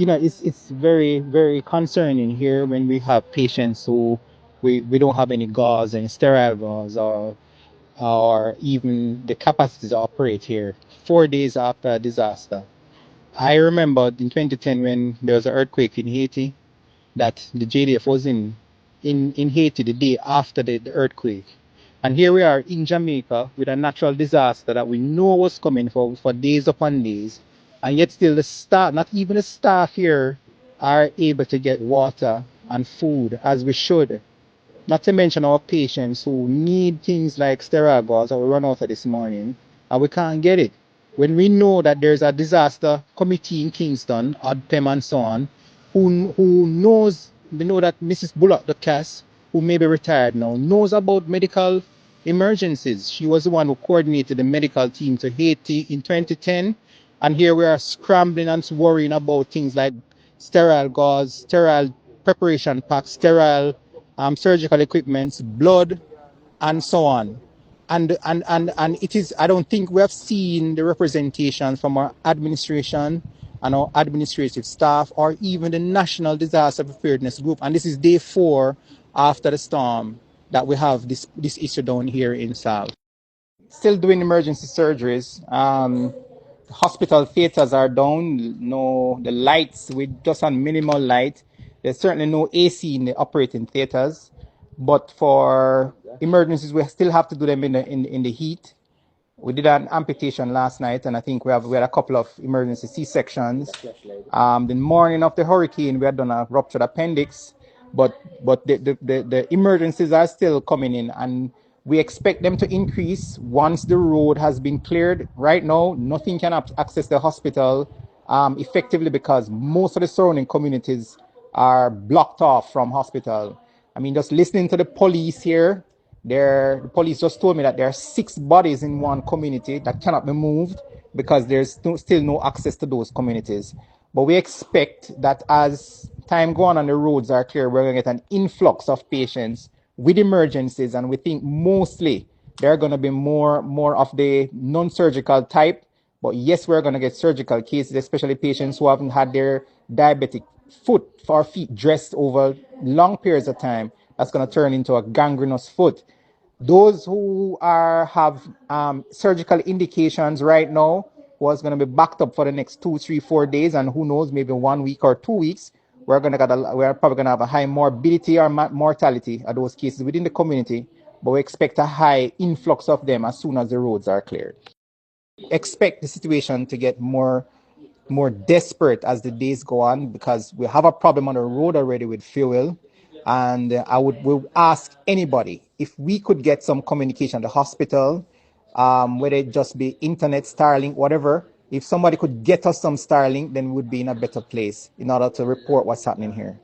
It's very, very concerning here when we have patients who we don't have any gauze and sterile gauze or even the capacity to operate here 4 days after a disaster. I remember in 2010 when there was an earthquake in Haiti that the JDF was in Haiti the day after the earthquake. And here we are in Jamaica with a natural disaster that we know was coming for days upon days. And yet still the staff, not even the staff here, are able to get water and food as we should. Not to mention our patients who need things like sterile gauze that we run out of this morning and we can't get it. When we know that there's a disaster committee in Kingston, ODPEM and so on, who knows, we know that Mrs. Bullock, the CAS, who may be retired now, knows about medical emergencies. She was the one who coordinated the medical team to Haiti in 2010. And here we are scrambling and worrying about things like sterile gauze, sterile preparation packs, sterile surgical equipments, blood, and so on. And it is, I don't think we have seen the representation from our administration and our administrative staff or even the National Disaster Preparedness Group. And this is day 4 after the storm that we have this issue down here in South. Still doing emergency surgeries. Hospital theaters are down. No, the lights, with just on minimal light. There's certainly no AC in the operating theaters. But for emergencies, we still have to do them in the heat. We did an amputation last night, and I think we had a couple of emergency C-sections. The morning of the hurricane, we had done a ruptured appendix, but the emergencies are still coming in, and we expect them to increase once the road has been cleared. Right now, nothing can access the hospital effectively because most of the surrounding communities are blocked off from hospital. I mean, just listening to the police here, the police just told me that there are 6 bodies in one community that cannot be moved because there's still no access to those communities. But we expect that as time go on and the roads are clear, we're going to get an influx of patients with emergencies, and we think mostly they're going to be more of the non-surgical type. But yes, we're going to get surgical cases, especially patients who haven't had their diabetic foot or feet dressed over long periods of time. That's going to turn into a gangrenous foot. Those who have surgical indications right now was going to be backed up for the next 2, 3, 4 days, and who knows, maybe 1 week or 2 weeks. We're probably going to have a high morbidity or mortality of those cases within the community, but we expect a high influx of them as soon as the roads are cleared. Expect the situation to get more desperate as the days go on because we have a problem on the road already with fuel. And will ask anybody if we could get some communication at the hospital, whether it just be internet, Starlink, whatever. If somebody could get us some Starlink, then we would be in a better place in order to report what's happening here.